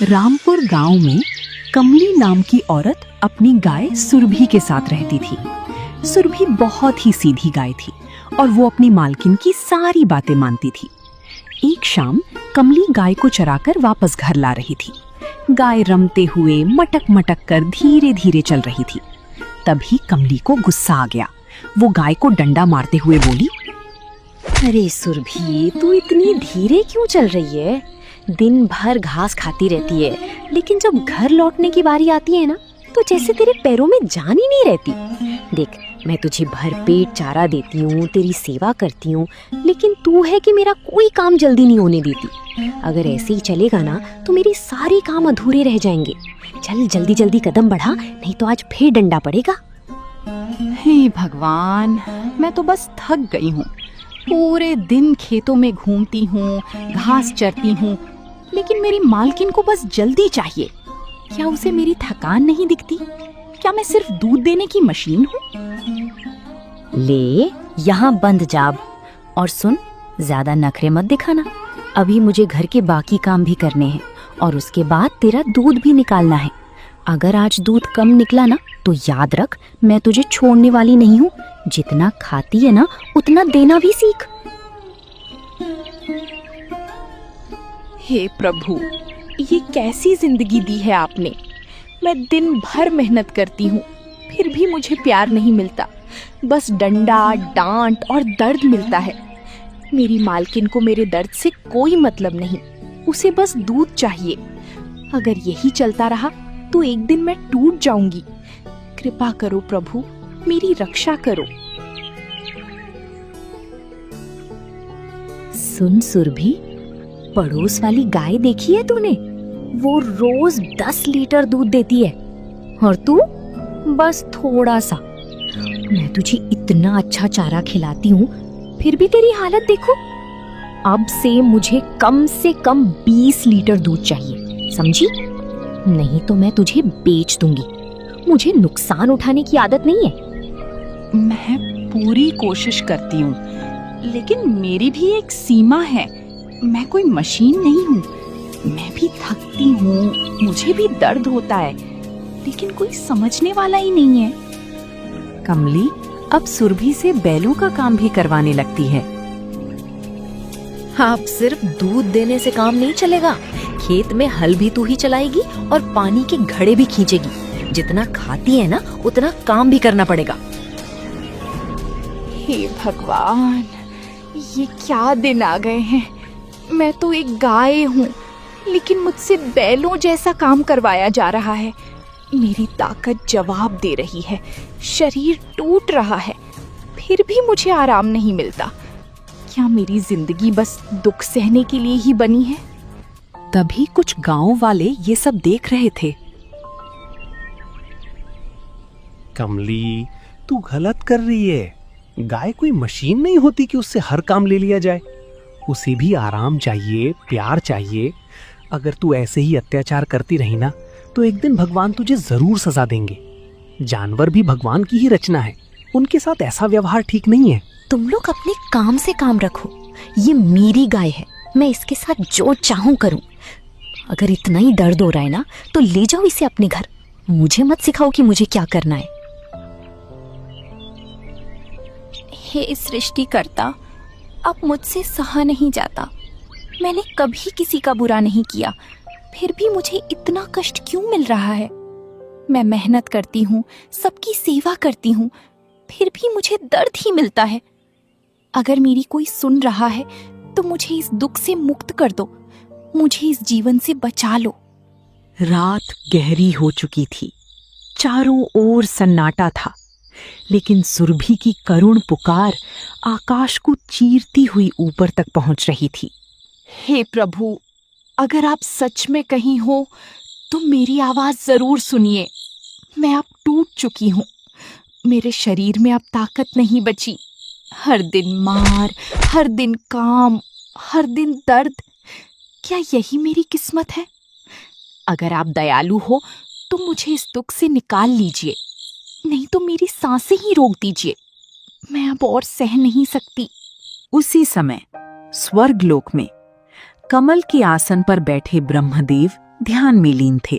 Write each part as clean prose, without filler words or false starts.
रामपुर गांव में कमली नाम की औरत अपनी गाय सुरभि के साथ रहती थी। सुरभि बहुत ही सीधी गाय थी और वो अपनी मालकिन की सारी बातें मानती थी। एक शाम कमली गाय को चराकर वापस घर ला रही थी। गाय रमते हुए मटक मटक कर धीरे धीरे चल रही थी। तभी कमली को गुस्सा आ गया। वो गाय को डंडा मारते हुए बोली, अरे सुरभि, तू इतनी धीरे क्यों चल रही है? दिन भर घास खाती रहती है, लेकिन जब घर लौटने की बारी आती है ना, तो जैसे तेरे पैरों में जान ही नहीं रहती। देख, मैं तुझे भर पेट चारा देती हूँ, तेरी सेवा करती हूँ, लेकिन तू है कि मेरा कोई काम जल्दी नहीं होने देती। अगर ऐसे ही चलेगा ना, तो मेरे सारे काम अधूरे रह जाएंगे। चल जल्दी जल्दी कदम बढ़ा, नहीं तो आज फिर डंडा पड़ेगा। हे भगवान, मैं तो बस थक गई हूँ। पूरे दिन खेतों में घूमती हूँ, घास चरती हूँ, लेकिन मेरी मालकिन को बस जल्दी चाहिए। क्या उसे मेरी थकान नहीं दिखती? क्या मैं सिर्फ दूध देने की मशीन हूँ? ले, यहाँ बंद जाब। और सुन, ज्यादा नखरे मत दिखाना। अभी मुझे घर के बाकी काम भी करने हैं और उसके बाद तेरा दूध भी निकालना है। अगर आज दूध कम निकला ना, तो याद रख, मैं तुझे छोड़ने वाली नहीं हूँ। जितना खाती है ना, उतना देना भी सीख। हे प्रभु, ये कैसी जिंदगी दी है आपने। मैं दिन भर मेहनत करती हूँ, फिर भी मुझे प्यार नहीं मिलता। बस डंडा, डांट और दर्द मिलता है। मेरी मालकिन को मेरे दर्द से कोई मतलब नहीं, उसे बस दूध चाहिए। अगर यही चलता रहा तो एक दिन मैं टूट जाऊंगी। कृपा करो प्रभु, मेरी रक्षा करो। सुन सुरभि, पड़ोस वाली गाय देखी है तूने? वो रोज 10 लीटर दूध देती है और तू बस थोड़ा सा। मैं तुझे इतना अच्छा चारा खिलाती हूँ, फिर भी तेरी हालत देखो। अब से मुझे कम से कम 20 लीटर दूध चाहिए, समझी? नहीं तो मैं तुझे बेच दूंगी। मुझे नुकसान उठाने की आदत नहीं है। मैं पूरी कोशिश करती हूँ, लेकिन मेरी भी एक सीमा है। मैं कोई मशीन नहीं हूँ। मैं भी थकती हूँ, मुझे भी दर्द होता है, लेकिन कोई समझने वाला ही नहीं है। कमली अब सुरभि से बैलों का काम भी करवाने लगती है। अब सिर्फ दूध देने से काम नहीं चलेगा। खेत में हल भी तू ही चलाएगी और पानी के घड़े भी खींचेगी। जितना खाती है ना, उतना काम भी करना पड़ेगा। हे भगवान, ये क्या दिन आ गए हैं। मैं तो एक गाय हूँ, लेकिन मुझसे बैलों जैसा काम करवाया जा रहा है। मेरी ताकत जवाब दे रही है, शरीर टूट रहा है, फिर भी मुझे आराम नहीं मिलता। क्या मेरी जिंदगी बस दुख सहने के लिए ही बनी है? तभी कुछ गांव वाले ये सब देख रहे थे। कमली, तू गलत कर रही है। गाय कोई मशीन नहीं होती कि उससे हर काम ले लिया जाए। उसे भी आराम चाहिए, प्यार चाहिए। अगर तू ऐसे ही अत्याचार करती रही ना, तो एक दिन भगवान तुझे जरूर सजा देंगे। जानवर भी भगवान की ही रचना है, उनके साथ ऐसा व्यवहार ठीक नहीं है। तुम लोग अपने काम से काम रखो। ये मेरी गाय है, मैं इसके साथ जो चाहूं करूं। अगर इतना ही दर्द हो रहा है ना, तो ले जाओ इसे अपने घर। मुझे मत सिखाओ कि मुझे क्या करना है। हे सृष्टिकर्ता, अब मुझसे सहा नहीं जाता। मैंने कभी किसी का बुरा नहीं किया, फिर भी मुझे इतना कष्ट क्यों मिल रहा है? मैं मेहनत करती हूँ, सबकी सेवा करती हूँ, फिर भी मुझे दर्द ही मिलता है। अगर मेरी कोई सुन रहा है तो मुझे इस दुख से मुक्त कर दो, मुझे इस जीवन से बचा लो। रात गहरी हो चुकी थी, चारों ओर सन्नाटा था, लेकिन सुरभि की करुण पुकार आकाश को चीरती हुई ऊपर तक पहुंच रही थी। हे प्रभु, अगर आप सच में कहीं हो तो मेरी आवाज जरूर सुनिए। मैं अब टूट चुकी हूँ, मेरे शरीर में अब ताकत नहीं बची। हर दिन मार, हर दिन काम, हर दिन दर्द। क्या यही मेरी किस्मत है? अगर आप दयालु हो तो मुझे इस दुख से निकाल लीजिए, नहीं तो मेरी सांसें ही रोक दीजिए। मैं अब और सह नहीं सकती। उसी समय स्वर्गलोक में कमल के आसन पर बैठे ब्रह्मदेव ध्यान में लीन थे।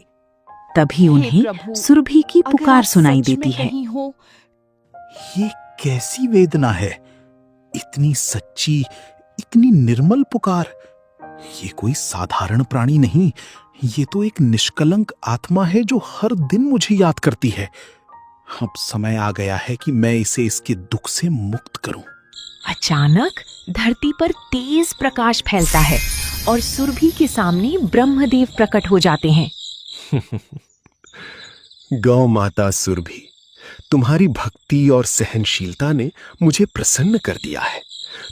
तभी उन्हें सुरभि की पुकार सुनाई देती है। ये कैसी वेदना है, इतनी सच्ची, इतनी निर्मल पुकार। ये कोई साधारण प्राणी नहीं, ये तो एक निष्कलंक आत्मा है जो हर दिन मुझे याद करती है। अब समय आ गया है कि मैं इसे इसके दुख से मुक्त करूं। अचानक धरती पर तेज प्रकाश फैलता है और सुरभि के सामने ब्रह्मदेव प्रकट हो जाते हैं। गौ माता सुरभि, तुम्हारी भक्ति और सहनशीलता ने मुझे प्रसन्न कर दिया है।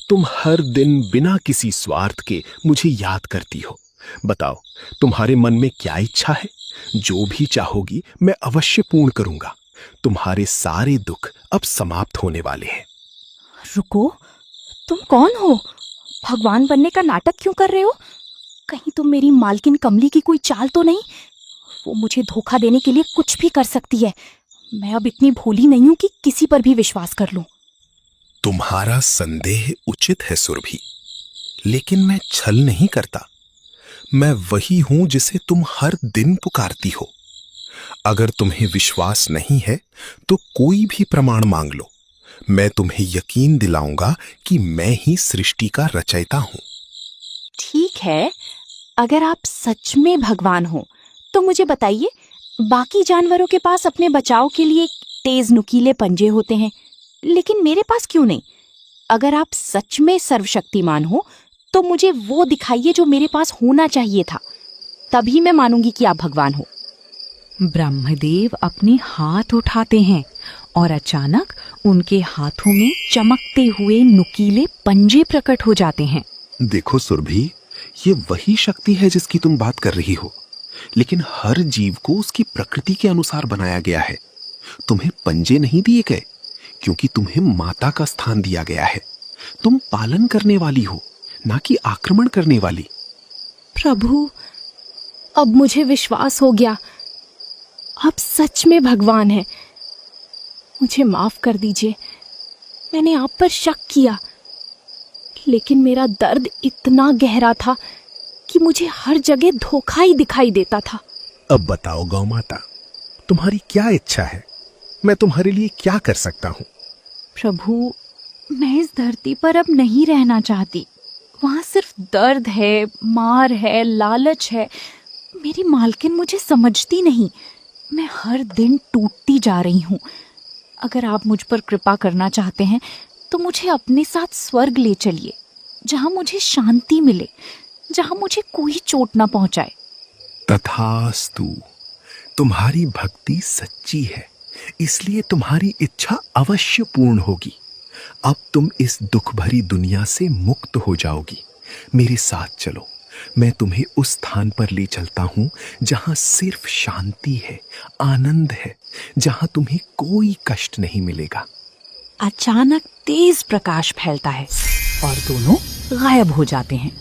तुम हर दिन बिना किसी स्वार्थ के मुझे याद करती हो। बताओ, तुम्हारे मन में क्या इच्छा है? जो भी चाहोगी मैं अवश्य पूर्ण करूंगा। तुम्हारे सारे दुख अब समाप्त होने वाले हैं। रुको, तुम कौन हो? भगवान बनने का नाटक क्यों कर रहे हो? कहीं तुम मेरी मालकिन कमली की कोई चाल तो नहीं? वो मुझे धोखा देने के लिए कुछ भी कर सकती है। मैं अब इतनी भोली नहीं हूं कि किसी पर भी विश्वास कर लूं। तुम्हारा संदेह उचित है सुरभि, लेकिन मैं छल नहीं करता। मैं वही हूं जिसे तुम हर दिन पुकारती हो। अगर तुम्हें विश्वास नहीं है तो कोई भी प्रमाण मांग लो। मैं तुम्हें यकीन दिलाऊंगा कि मैं ही सृष्टि का रचयिता हूं। ठीक है, अगर आप सच में भगवान हो तो मुझे बताइए, बाकी जानवरों के पास अपने बचाव के लिए तेज नुकीले पंजे होते हैं, लेकिन मेरे पास क्यों नहीं? अगर आप सच में सर्वशक्तिमान हो तो मुझे वो दिखाइए जो मेरे पास होना चाहिए था, तभी मैं मानूंगी कि आप भगवान हो। ब्रह्मदेव अपने हाथ उठाते हैं और अचानक उनके हाथों में चमकते हुए नुकीले पंजे प्रकट हो जाते हैं। देखो सुरभि, ये वही शक्ति है जिसकी तुम बात कर रही हो, लेकिन हर जीव को उसकी प्रकृति के अनुसार बनाया गया है। तुम्हें पंजे नहीं दिए गए क्योंकि तुम्हें माता का स्थान दिया गया है। तुम पालन करने वाली हो, ना कि आक्रमण करने वाली। प्रभु, अब मुझे विश्वास हो गया, आप सच में भगवान हैं। मुझे माफ कर दीजिए, मैंने आप पर शक किया, लेकिन मेरा दर्द इतना गहरा था कि मुझे हर जगह धोखा ही दिखाई देता था। अब बताओ गौ माता, तुम्हारी क्या इच्छा है? मैं तुम्हारे लिए क्या कर सकता हूँ? प्रभु, मैं इस धरती पर अब नहीं रहना चाहती। वहाँ सिर्फ दर्द है, मार है, लालच है। मेरी मालकिन मुझे समझती नहीं। मैं हर दिन टूटती जा रही हूँ। अगर आप मुझ पर कृपा करना चाहते हैं तो मुझे अपने साथ स्वर्ग ले चलिए, जहाँ मुझे शांति मिले, जहाँ मुझे कोई चोट ना पहुँचाए। तथास्तु। तुम्हारी भक्ति सच्ची है, इसलिए तुम्हारी इच्छा अवश्य पूर्ण होगी। अब तुम इस दुख भरी दुनिया से मुक्त हो जाओगी। मेरे साथ चलो, मैं तुम्हें उस स्थान पर ले चलता हूं जहां सिर्फ शांति है, आनंद है, जहां तुम्हें कोई कष्ट नहीं मिलेगा। अचानक तेज प्रकाश फैलता है और दोनों गायब हो जाते हैं।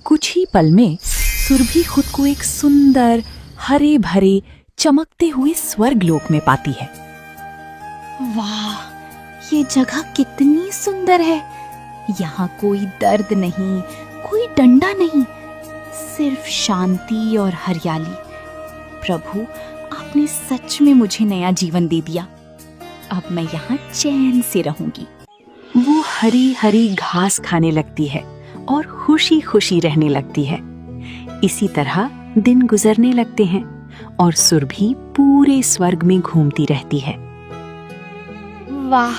कुछ ही पल में सुरभि खुद को एक सुंदर, हरे भरे, चमकते हुए स्वर्ग लोक में पाती है। वाह, ये जगह कितनी सुंदर है। यहाँ कोई दर्द नहीं, कोई डंडा नहीं, सिर्फ शांति और हरियाली। प्रभु, आपने सच में मुझे नया जीवन दे दिया। अब मैं यहाँ चैन से रहूंगी। वो हरी हरी घास खाने लगती है और खुशी खुशी रहने लगती है। इसी तरह दिन गुजरने लगते हैं और सुरभि पूरे स्वर्ग में घूमती रहती है। वाह,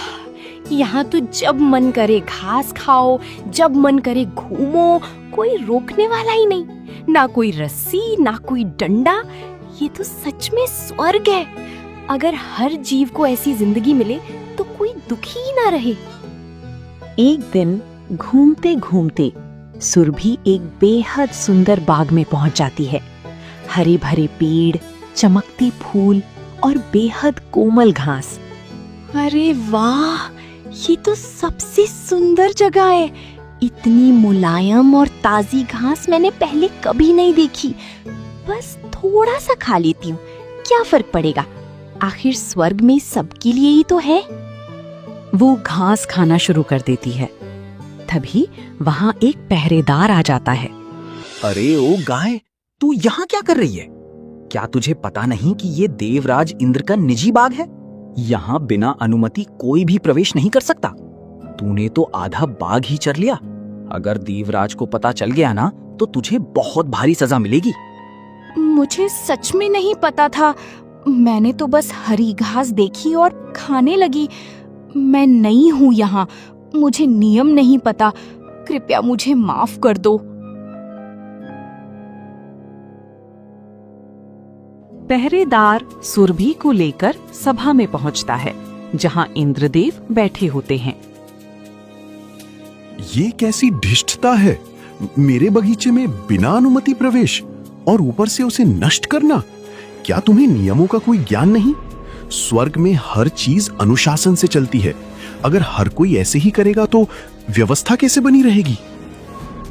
यहाँ तो जब मन करे घास खाओ, जब मन करे घूमो, कोई रोकने वाला ही नहीं। ना कोई रस्सी, ना कोई डंडा। ये तो सच में स्वर्ग है। अगर हर जीव को ऐसी जिंदगी मिले तो कोई दुखी ही ना रहे। एक दिन घूमते घूमते सुरभि एक बेहद सुंदर बाग में पहुंच जाती है। हरे भरे पेड़, चमकते फूल और बेहद कोमल घास। अरे वाह, ये तो सबसे सुंदर जगह है। इतनी मुलायम और ताजी घास मैंने पहले कभी नहीं देखी। बस थोड़ा सा खा लेती हूँ, क्या फर्क पड़ेगा? आखिर स्वर्ग में सबके लिए ही तो है। वो घास खाना शुरू कर देती है। तभी वहां एक पहरेदार आ जाता है। अरे ओ गाय, तू यहाँ क्या कर रही है? क्या तुझे पता नहीं कि ये देवराज इंद्र का निजी बाग है? यहाँ बिना अनुमति कोई भी प्रवेश नहीं कर सकता। तूने तो आधा बाग ही चर लिया। अगर देवराज को पता चल गया ना तो तुझे बहुत भारी सजा मिलेगी। मुझे सच में नहीं पता था। मैंने तो बस हरी घास देखी और खाने लगी। मैं नई हूँ यहाँ, मुझे नियम नहीं पता। कृपया मुझे माफ कर दो। पहरेदार सुरभि को लेकर सभा में पहुंचता है, जहां इंद्रदेव बैठे होते हैं। ये कैसी धिष्ठता है? मेरे बगीचे में बिना अनुमति प्रवेश और ऊपर से उसे नष्ट करना। क्या तुम्हें नियमों का कोई ज्ञान नहीं? स्वर्ग में हर चीज अनुशासन से चलती है। अगर हर कोई ऐसे ही करेगा तो व्यवस्था कैसे बनी रहेगी?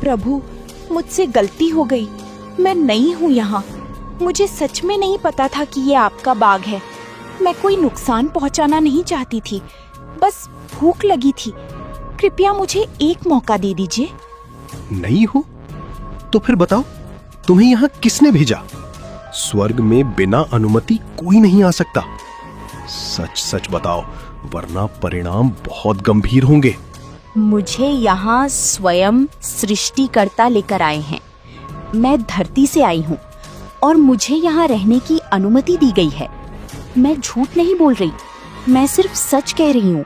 प्रभु, मुझसे गलती हो गई। मैं नई हूँ यहाँ। मुझे सच में नहीं पता था कि ये आपका बाग है। मैं कोई नुकसान पहुँचाना नहीं चाहती थी, बस भूख लगी थी। कृपया मुझे एक मौका दे दीजिए। नहीं हो तो फिर बताओ, तुम्हें यहाँ किसने भेजा? स्वर्ग में बिना अनुमति कोई नहीं आ सकता। सच सच बताओ, वरना परिणाम बहुत गंभीर होंगे। मुझे यहाँ स्वयं सृष्टिकर्ता लेकर आए हैं। मैं धरती से आई हूँ और मुझे यहाँ रहने की अनुमति दी गई है। मैं झूठ नहीं बोल रही, मैं सिर्फ सच कह रही हूँ।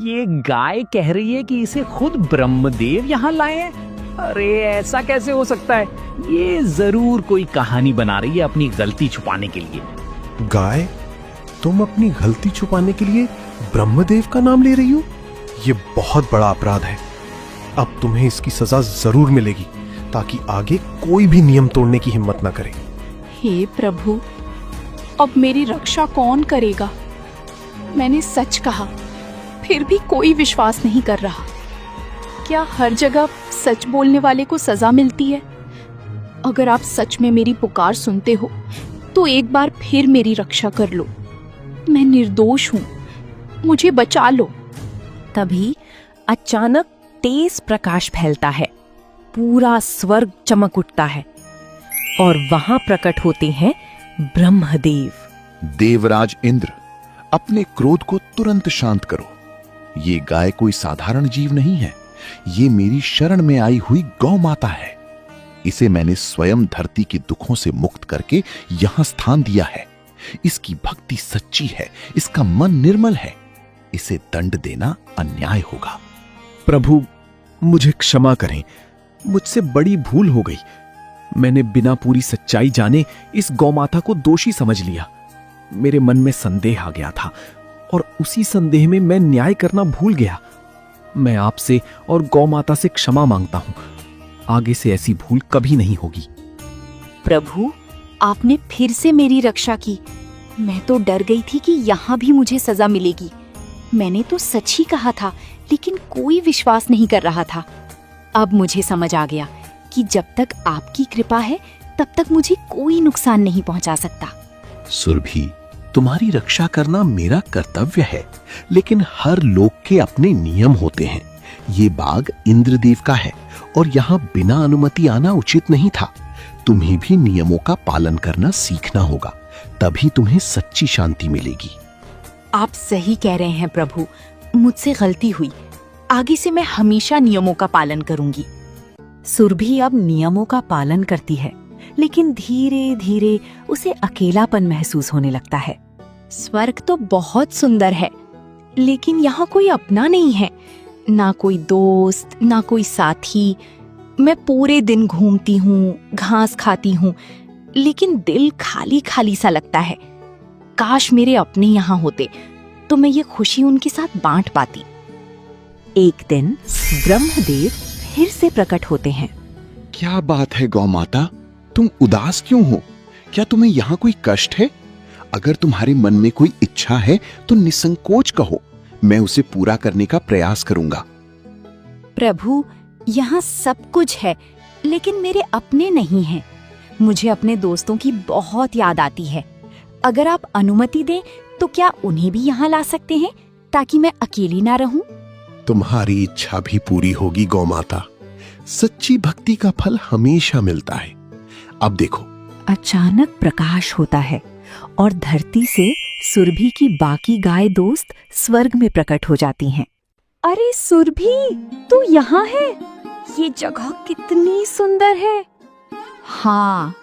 ये गाय कह रही है कि इसे खुद ब्रह्मदेव यहाँ लाए हैं। अरे ऐसा कैसे हो सकता है? ये जरूर कोई कहानी बना रही है अपनी गलती छुपाने के लिए। गाय, तुम अपनी गलती छुपाने के लिए ब्रह्मदेव का नाम ले रही हो? ये बहुत बड़ा अपराध है। अब तुम्हें इसकी सजा जरूर मिलेगी, ताकि आगे कोई भी नियम तोड़ने की हिम्मत न करे। हे प्रभु, अब मेरी रक्षा कौन करेगा? मैंने सच कहा, फिर भी कोई विश्वास नहीं कर रहा। क्या हर जगह सच बोलने वाले को सजा मिलती है? अगर आप सच में मेरी पुकार सुनते हो तो एक बार फिर मेरी रक्षा कर लो। मैं निर्दोष हूँ, मुझे बचा लो। तभी अचानक तेज प्रकाश फैलता है, पूरा स्वर्ग चमक उठता है और वहां प्रकट होते हैं ब्रह्मदेव। देवराज इंद्र, अपने क्रोध को तुरंत शांत करो। ये गाय कोई साधारण जीव नहीं है, ये मेरी शरण में आई हुई गौ माता है। इसे मैंने स्वयं धरती के दुखों से मुक्त करके यहां स्थान दिया है। इसकी भक्ति सच्ची है, इसका मन निर्मल है। इसे दंड देना अन्याय होगा। प्रभु, मुझे क्षमा करें, मुझसे बड़ी भूल हो गई। मैंने बिना पूरी सच्चाई जाने इस गौमाता को दोषी समझ लिया। मेरे मन में संदेह आ गया था और उसी संदेह में मैं न्याय करना भूल गया। मैं आपसे और गौमाता से क्षमा मांगता हूं। आगे से ऐसी भूल कभी नहीं होगी। प्रभु, आपने फिर से मेरी रक्षा की। मैं तो डर गई थी कि यहाँ भी मुझे सजा मिलेगी। मैंने तो सच ही कहा था, लेकिन कोई विश्वास नहीं कर रहा था। अब मुझे समझ आ गया कि जब तक आपकी कृपा है तब तक मुझे कोई नुकसान नहीं पहुंचा सकता। सुरभि, तुम्हारी रक्षा करना मेरा कर्तव्य है, लेकिन हर लोक के अपने नियम होते हैं। ये बाग इंद्रदेव का है और यहाँ बिना अनुमति आना उचित नहीं था। तुम्हें भी नियमों का पालन करना सीखना होगा, तभी तुम्हें सच्ची शांति मिलेगी। आप सही कह रहे हैं प्रभु, मुझसे गलती हुई। आगे से मैं हमेशा नियमों का पालन करूंगी। सुरभि अब नियमों का पालन करती है, लेकिन धीरे धीरे उसे अकेलापन महसूस होने लगता है। स्वर्ग तो बहुत सुंदर है, लेकिन यहाँ कोई अपना नहीं है। ना कोई दोस्त, ना कोई साथी। मैं पूरे दिन घूमती हूँ, घास खाती हूँ, लेकिन दिल खाली खाली सा लगता है। काश मेरे अपने यहाँ होते तो मैं ये खुशी उनके साथ बांट पाती। एक दिन ब्रह्मदेव फिर से प्रकट होते हैं। क्या बात है गौ माता, तुम उदास क्यों हो? क्या तुम्हें यहाँ कोई कष्ट है? अगर तुम्हारे मन में कोई इच्छा है तो निसंकोच कहो, मैं उसे पूरा करने का प्रयास करूंगा। प्रभु, यहाँ सब कुछ है, लेकिन मेरे अपने नहीं हैं। मुझे अपने दोस्तों की बहुत याद आती है। अगर आप अनुमति दें तो क्या उन्हें भी यहाँ ला सकते हैं, ताकि मैं अकेली ना रहूं? तुम्हारी इच्छा भी पूरी होगी गौ माता। सच्ची भक्ति का फल हमेशा मिलता है। अब देखो, अचानक प्रकाश होता है और धरती से सुरभि की बाकी गाय दोस्त स्वर्ग में प्रकट हो जाती हैं। अरे सुरभि, तू यहाँ है? ये जगह कितनी सुंदर है। हाँ,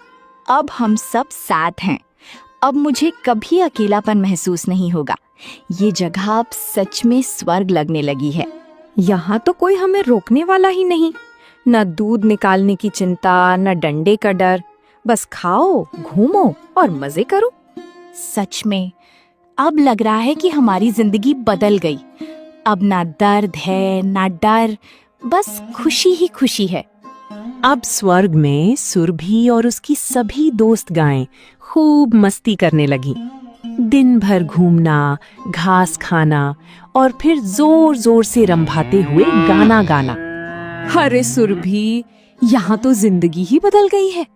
अब हम सब साथ हैं। अब मुझे कभी अकेलापन महसूस नहीं होगा। ये जगह अब सच में स्वर्ग लगने लगी है। यहाँ तो कोई हमें रोकने वाला ही नहीं। न दूध निकालने की चिंता, न डंडे का डर। बस खाओ, घूमो और मजे करो। सच में अब लग रहा है कि हमारी जिंदगी बदल गई। अब ना दर्द है ना डर, बस खुशी ही खुशी है। अब स्वर्ग में सुरभि और उसकी सभी दोस्त गायें खूब मस्ती करने लगी। दिन भर घूमना, घास खाना और फिर जोर जोर से रंभाते हुए गाना गाना। अरे सुरभि, यहाँ तो जिंदगी ही बदल गई है।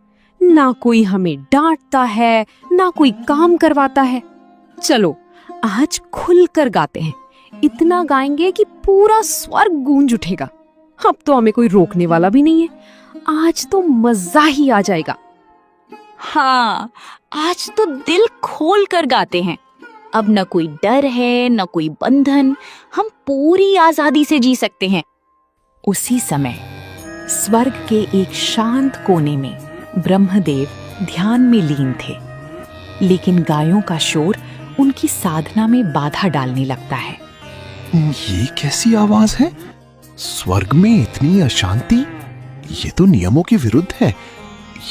ना कोई हमें डांटता है, ना कोई काम करवाता है। चलो आज खुलकर गाते हैं। इतना गाएंगे कि पूरा स्वर्ग गूंज उठेगा। अब तो हमें कोई रोकने वाला भी नहीं है। आज तो मजा ही आ जाएगा। हाँ, आज तो दिल खोल कर गाते हैं। अब न कोई डर है न कोई बंधन। हम पूरी आजादी से जी सकते हैं। उसी समय स्वर्ग के एक शांत कोने में ब्रह्मदेव ध्यान में लीन थे, लेकिन गायों का शोर उनकी साधना में बाधा डालने लगता है। ये कैसी आवाज है? स्वर्ग में इतनी अशांति, ये तो नियमों के विरुद्ध है।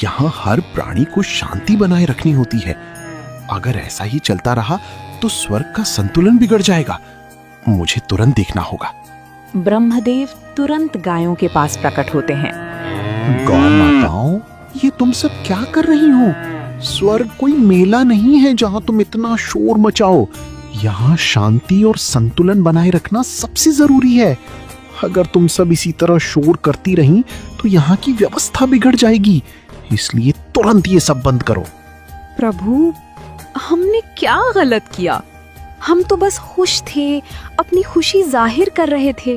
यहाँ हर प्राणी को शांति बनाए रखनी होती है। अगर ऐसा ही चलता रहा तो स्वर्ग का संतुलन बिगड़ जाएगा। मुझे तुरंत देखना होगा। ब्रह्मदेव तुरंत गायों के पास प्रकट होते हैं। गौ माताओं, ये तुम सब क्या कर रही हो? स्वर्ग कोई मेला नहीं है जहाँ तुम इतना शोर मचाओ। यहाँ शांति और संतुलन बनाए रखना सबसे जरूरी है। अगर तुम सब इसी तरह शोर करती रहीं तो यहाँ की व्यवस्था बिगड़ जाएगी। इसलिए तुरंत ये सब बंद करो। प्रभु, हमने क्या गलत किया? हम तो बस खुश थे, अपनी खुशी जाहिर कर रहे थे।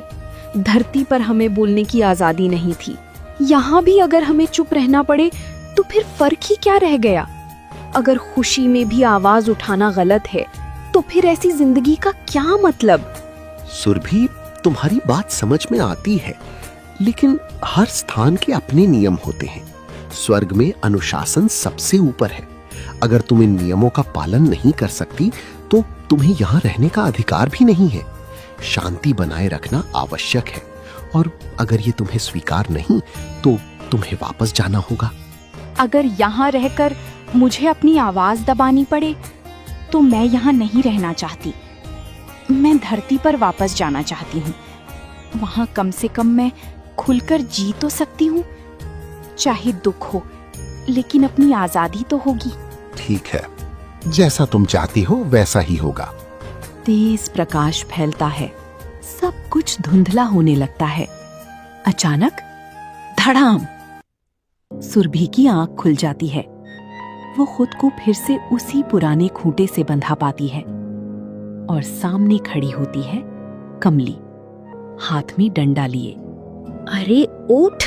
धरती पर हमें बोलने की आजादी नहीं थी। यहाँ भी अगर हमें चुप रहना पड़े तो फिर फर्क ही क्या रह गया? अगर खुशी में भी आवाज उठाना गलत है तो फिर ऐसी जिंदगी का क्या मतलब? सुरभि, तुम्हारी बात समझ में आती है, लेकिन हर स्थान के अपने नियम होते हैं। स्वर्ग में अनुशासन सबसे ऊपर है। अगर तुम इन नियमों का पालन नहीं कर सकती तो तुम्हें यहाँ रहने का अधिकार भी नहीं है। शांति बनाए रखना आवश्यक है, और अगर ये तुम्हें स्वीकार नहीं तो तुम्हें वापस जाना होगा। अगर यहाँ रहकर मुझे अपनी आवाज दबानी पड़े तो मैं यहाँ नहीं रहना चाहती। मैं धरती पर वापस जाना चाहती हूँ। वहाँ कम से कम मैं खुलकर जी तो सकती हूँ। चाहे दुख हो, लेकिन अपनी आजादी तो होगी। ठीक है, जैसा तुम चाहती हो वैसा ही होगा। तेज प्रकाश फैलता है, सब कुछ धुंधला होने लगता है। अचानक धड़ाम, सुरभि की आंख खुल जाती है। वो खुद को फिर से उसी पुराने खूंटे से बंधा पाती है और सामने खड़ी होती है कमली, हाथ में डंडा लिए। अरे उठ,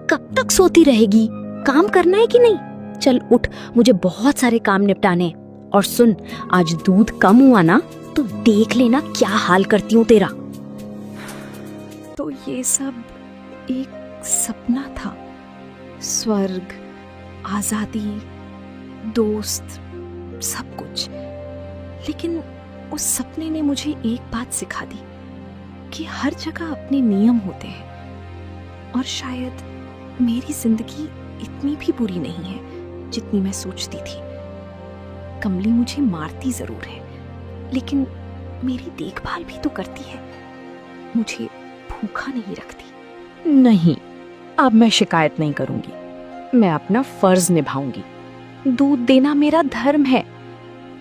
कब तक सोती रहेगी? काम करना है कि नहीं? चल उठ, मुझे बहुत सारे काम निपटाने हैं। और सुन, आज दूध कम हुआ ना तो देख लेना क्या हाल करती हूँ तेरा। तो ये सब एक सपना था। स्वर्ग, आजादी, दोस्त, सब कुछ। लेकिन उस सपने ने मुझे एक बात सिखा दी कि हर जगह अपने नियम होते हैं, और शायद मेरी जिंदगी इतनी भी बुरी नहीं है जितनी मैं सोचती थी। कमली मुझे मारती जरूर है, लेकिन मेरी देखभाल भी तो करती है, मुझे भूखा नहीं रखती। नहीं, अब मैं शिकायत नहीं करूंगी। मैं अपना फर्ज निभाऊंगी। दूध देना मेरा धर्म है,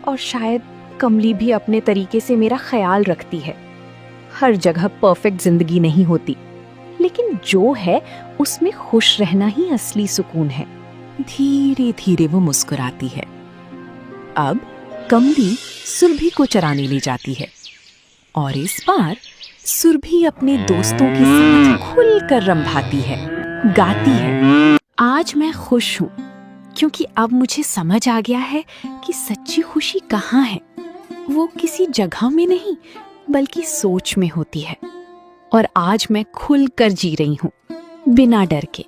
और शायद कमली भी अपने तरीके से मेरा ख्याल रखती है। हर जगह परफेक्ट जिंदगी नहीं होती, लेकिन जो है उसमें खुश रहना ही असली सुकून है। धीरे धीरे वो मुस्कुराती है। अब कमली सुरभि को चराने ले जाती है, और इस बार सुरभि अपने दोस्तों के साथ खुलकर रंभाती है। गाती है, आज मैं खुश हूँ क्योंकि अब मुझे समझ आ गया है कि सच्ची खुशी कहाँ है। वो किसी जगह में नहीं बल्कि सोच में होती है। और आज मैं खुलकर जी रही हूँ, बिना डर के।